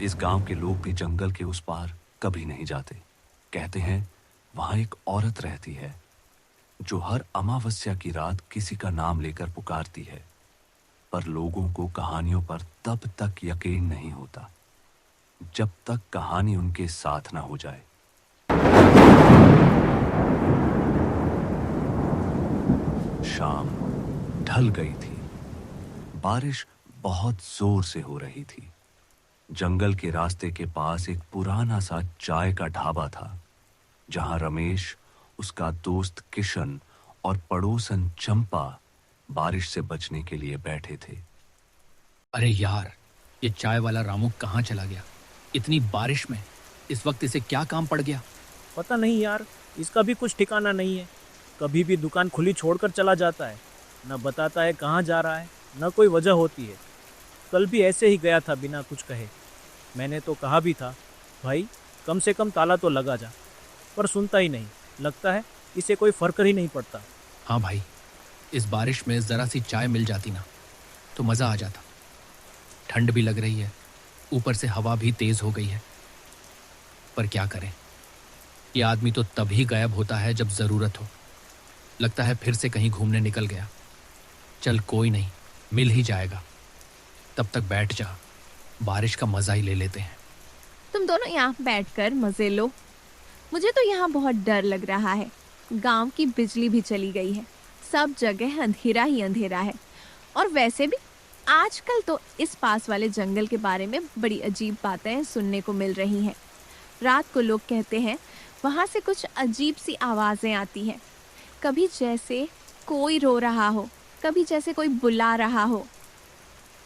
इस गांव के लोग भी जंगल के उस पार कभी नहीं जाते। कहते हैं वहां एक औरत रहती है जो हर अमावस्या की रात किसी का नाम लेकर पुकारती है, पर लोगों को कहानियों पर तब तक यकीन नहीं होता जब तक कहानी उनके साथ ना हो जाए। शाम ढल गई थी। बारिश बहुत जोर से हो रही थी। जंगल के रास्ते के पास एक पुराना सा चाय का ढाबा था जहां रमेश, उसका दोस्त किशन और पड़ोसन चंपा बारिश से बचने के लिए बैठे थे। अरे यार, ये चाय वाला रामू कहाँ चला गया? इतनी बारिश में इस वक्त इसे क्या काम पड़ गया? पता नहीं यार, इसका भी कुछ ठिकाना नहीं है। कभी भी दुकान खुली छोड़कर चला जाता है, न बताता है कहाँ जा रहा है, न कोई वजह होती है। कल भी ऐसे ही गया था बिना कुछ कहे। मैंने तो कहा भी था, भाई कम से कम ताला तो लगा जा, पर सुनता ही नहीं। लगता है इसे कोई फर्क ही नहीं पड़ता। हाँ भाई, इस बारिश में जरा सी चाय मिल जाती ना तो मज़ा आ जाता। ठंड भी लग रही है, ऊपर से हवा भी तेज हो गई है। पर क्या करें, ये आदमी तो तभी गायब होता है जब ज़रूरत हो। लगता है फिर से कहीं घूमने निकल गया। चल कोई नहीं, मिल ही जाएगा। तब तक बैठ जा, बारिश का मज़ा ही ले लेते हैं। तुम दोनों यहाँ बैठकर मजे लो। मुझे तो यहाँ बहुत डर लग रहा है। गांव की बिजली भी चली गई है, सब जगह अंधेरा ही अंधेरा है। और वैसे भी आजकल तो इस पास वाले जंगल के बारे में बड़ी अजीब बातें सुनने को मिल रही हैं। रात को लोग कहते हैं वहाँ से कुछ अजीब सी आवाज़ें आती हैं, कभी जैसे कोई रो रहा हो, कभी जैसे कोई बुला रहा हो।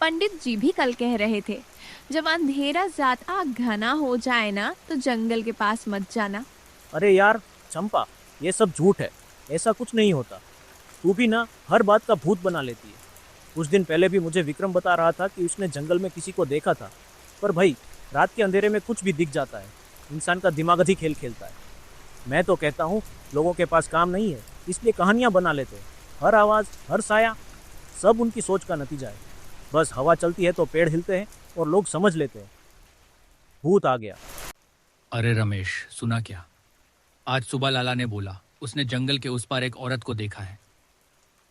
पंडित जी भी कल कह रहे थे, जब अंधेरा ज़्यादा घना हो जाए ना तो जंगल के पास मत जाना। अरे यार चंपा, ये सब झूठ है, ऐसा कुछ नहीं होता। तू भी ना हर बात का भूत बना लेती है। कुछ दिन पहले भी मुझे विक्रम बता रहा था कि उसने जंगल में किसी को देखा था। पर भाई, रात के अंधेरे में कुछ भी दिख जाता है। इंसान का दिमाग ही खेल खेलता है। मैं तो कहता हूँ लोगों के पास काम नहीं है, इसलिए कहानियाँ बना लेते हैं। हर आवाज़, हर साया, सब उनकी सोच का नतीजा है। बस हवा चलती है तो पेड़ हिलते हैं और लोग समझ लेते हैं भूत आ गया। अरे रमेश, सुना क्या? आज सुबह लाला ने बोला उसने जंगल के उस पार एक औरत को देखा है।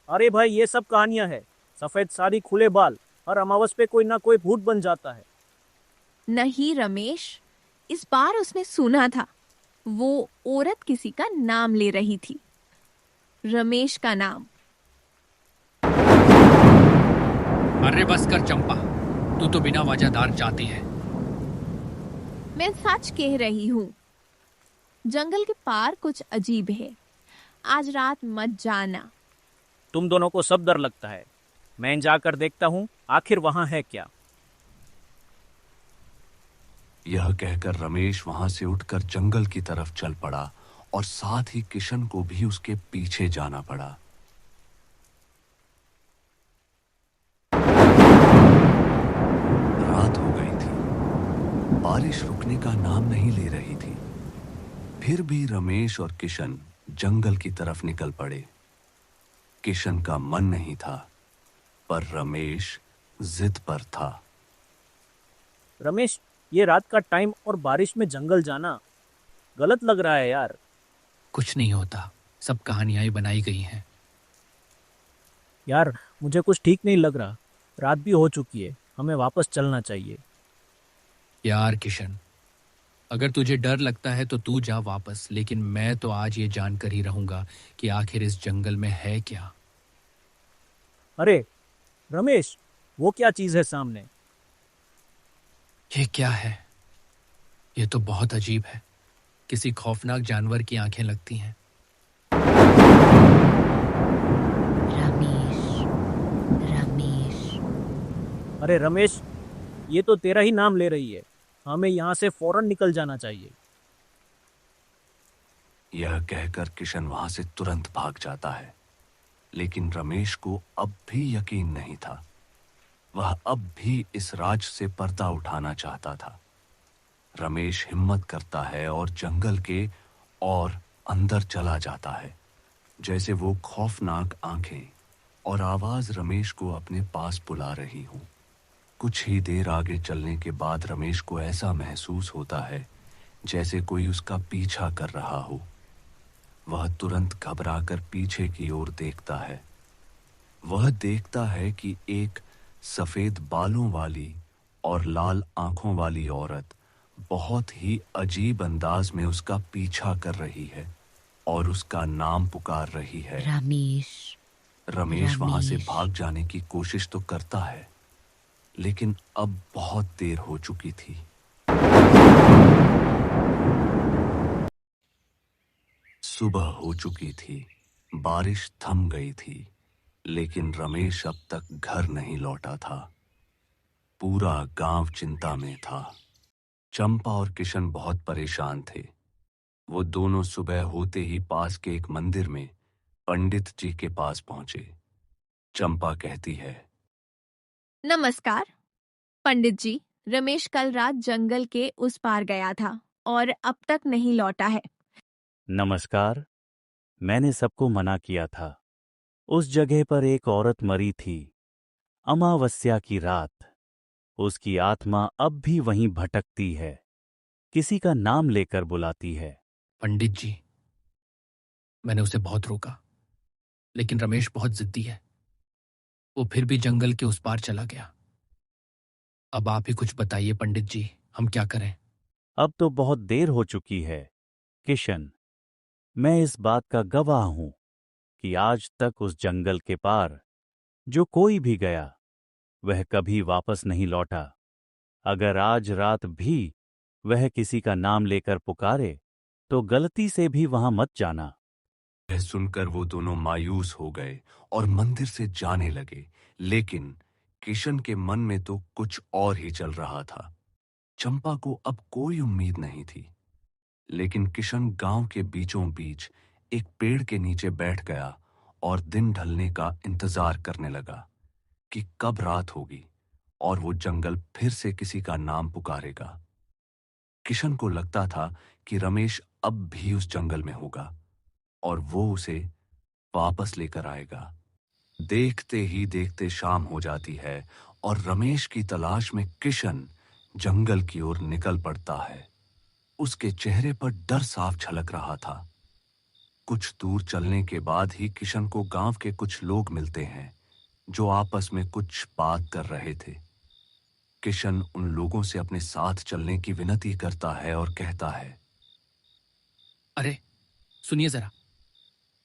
अरे भाई, ये सब कहानियाँ है। सफ़ेद साड़ी, खुले बाल, हर अमावस पे कोई ना कोई भूत बन जाता है। नहीं रमेश, इस बार उसने सुना था। वो औरत किसी का नाम ले रही थी, रमेश का नाम। अरे बस कर चंपा, तू तो बिना वजहदार जाती है। मैं सच कह रही हूँ, जंगल के पार कुछ अजीब है। आज रात मत जाना। तुम दोनों को सब डर लगता है। मैं जाकर देखता हूँ आखिर वहाँ है क्या। यह कहकर रमेश वहां से उठकर जंगल की तरफ चल पड़ा और साथ ही किशन को भी उसके पीछे जाना पड़ा। रात हो गई थी, बारिश रुकने का नाम नहीं ले रही थी। फिर भी रमेश और किशन जंगल की तरफ निकल पड़े। किशन का मन नहीं था, पर रमेश जिद पर था। रमेश, ये रात का टाइम और बारिश में जंगल जाना गलत लग रहा है यार। कुछ नहीं होता, सब कहानियां ही बनाई गई हैं। यार मुझे कुछ ठीक नहीं लग रहा। रात भी हो चुकी है, हमें वापस चलना चाहिए। यार किशन, अगर तुझे डर लगता है तो तू जा वापस, लेकिन मैं तो आज ये जानकर ही रहूंगा कि आखिर इस जंगल में है क्या। अरे रमेश, वो क्या चीज़ है सामने? ये क्या है? ये तो बहुत अजीब है। किसी खौफनाक जानवर की आंखें लगती हैं। रमेश, रमेश। अरे रमेश, ये तो तेरा ही नाम ले रही है। हमें यहाँ से फौरन निकल जाना चाहिए। यह कहकर किशन वहां से तुरंत भाग जाता है, लेकिन रमेश को अब भी यकीन नहीं था। वह अब भी इस राज से पर्दा उठाना चाहता था। रमेश हिम्मत करता है और जंगल के और अंदर चला जाता है, जैसे वो खौफनाक आंखें और आवाज रमेश को अपने पास बुला रही हूं। कुछ ही देर आगे चलने के बाद रमेश को ऐसा महसूस होता है जैसे कोई उसका पीछा कर रहा हो। वह तुरंत घबराकर पीछे की ओर देखता है। वह देखता है कि एक सफेद बालों वाली और लाल आंखों वाली औरत बहुत ही अजीब अंदाज में उसका पीछा कर रही है और उसका नाम पुकार रही है। रमेश। रमेश वहां से रमेश। भाग जाने की कोशिश तो करता है, लेकिन अब बहुत देर हो चुकी थी। सुबह हो चुकी थी, बारिश थम गई थी, लेकिन रमेश अब तक घर नहीं लौटा था। पूरा गांव चिंता में था। चंपा और किशन बहुत परेशान थे। वो दोनों सुबह होते ही पास के एक मंदिर में पंडित जी के पास पहुंचे। चंपा कहती है, नमस्कार पंडित जी, रमेश कल रात जंगल के उस पार गया था और अब तक नहीं लौटा है। नमस्कार। मैंने सबको मना किया था। उस जगह पर एक औरत मरी थी, अमावस्या की रात। उसकी आत्मा अब भी वहीं भटकती है, किसी का नाम लेकर बुलाती है। पंडित जी, मैंने उसे बहुत रोका, लेकिन रमेश बहुत जिद्दी है। वो फिर भी जंगल के उस पार चला गया। अब आप ही कुछ बताइए पंडित जी, हम क्या करें? अब तो बहुत देर हो चुकी है किशन। मैं इस बात का गवाह हूं कि आज तक उस जंगल के पार जो कोई भी गया वह कभी वापस नहीं लौटा। अगर आज रात भी वह किसी का नाम लेकर पुकारे तो गलती से भी वहां मत जाना। यह सुनकर वो दोनों मायूस हो गए और मंदिर से जाने लगे, लेकिन किशन के मन में तो कुछ और ही चल रहा था। चंपा को अब कोई उम्मीद नहीं थी, लेकिन किशन गांव के बीचों बीच एक पेड़ के नीचे बैठ गया और दिन ढलने का इंतजार करने लगा कि कब रात होगी और वो जंगल फिर से किसी का नाम पुकारेगा। किशन को लगता था कि रमेश अब भी उस जंगल में होगा और वो उसे वापस लेकर आएगा। देखते ही देखते शाम हो जाती है और रमेश की तलाश में किशन जंगल की ओर निकल पड़ता है। उसके चेहरे पर डर साफ झलक रहा था। कुछ दूर चलने के बाद ही किशन को गांव के कुछ लोग मिलते हैं जो आपस में कुछ बात कर रहे थे। किशन उन लोगों से अपने साथ चलने की विनती करता है और कहता है, अरे सुनिए जरा,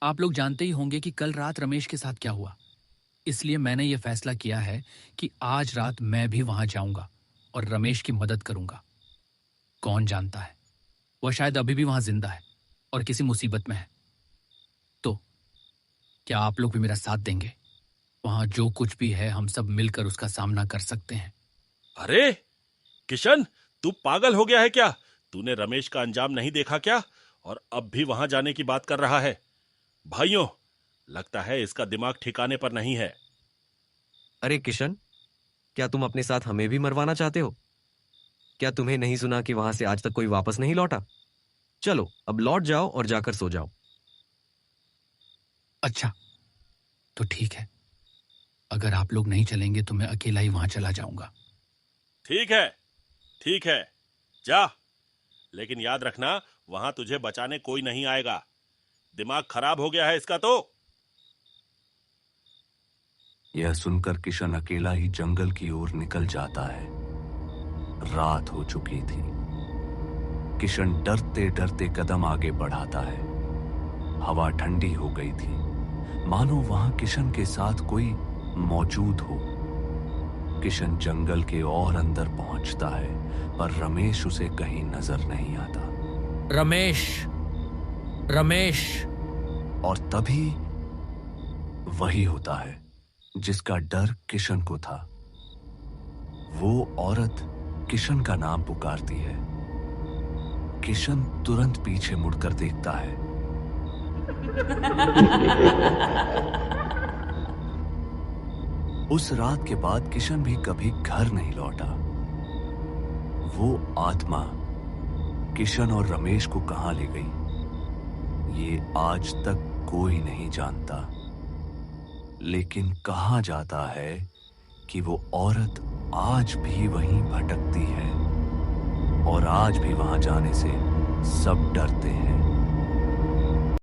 आप लोग जानते ही होंगे कि कल रात रमेश के साथ क्या हुआ। इसलिए मैंने ये फैसला किया है कि आज रात मैं भी वहां जाऊंगा और रमेश की मदद करूंगा। कौन जानता है, वह शायद अभी भी वहां जिंदा है और किसी मुसीबत में है। तो क्या आप लोग भी मेरा साथ देंगे? वहां जो कुछ भी है हम सब मिलकर उसका सामना कर सकते हैं। अरे किशन, तू पागल हो गया है क्या? तूने रमेश का अंजाम नहीं देखा क्या और अब भी वहां जाने की बात कर रहा है? भाइयों, लगता है इसका दिमाग ठिकाने पर नहीं है। अरे किशन, क्या तुम अपने साथ हमें भी मरवाना चाहते हो? क्या तुम्हें नहीं सुना कि वहां से आज तक कोई वापस नहीं लौटा? चलो अब लौट जाओ और जाकर सो जाओ। अच्छा तो ठीक है, अगर आप लोग नहीं चलेंगे तो मैं अकेला ही वहां चला जाऊंगा। ठीक है, ठीक है, जा। लेकिन याद रखना, वहां तुझे बचाने कोई नहीं आएगा। दिमाग खराब हो गया है इसका तो। यह सुनकर किशन अकेला ही जंगल की ओर निकल जाता है। रात हो चुकी थी। किशन डरते डरते कदम आगे बढ़ाता है। हवा ठंडी हो गई थी, मानो वहां किशन के साथ कोई मौजूद हो। किशन जंगल के और अंदर पहुंचता है, पर रमेश उसे कहीं नजर नहीं आता। रमेश, रमेश। और तभी वही होता है जिसका डर किशन को था। वो औरत किशन का नाम पुकारती है। किशन तुरंत पीछे मुड़कर देखता है। उस रात के बाद किशन भी कभी घर नहीं लौटा। वो आत्मा किशन और रमेश को कहां ले गई, ये आज तक कोई नहीं जानता। लेकिन कहा जाता है कि वो औरत आज भी वहीं भटकती है और आज भी वहां जाने से सब डरते हैं।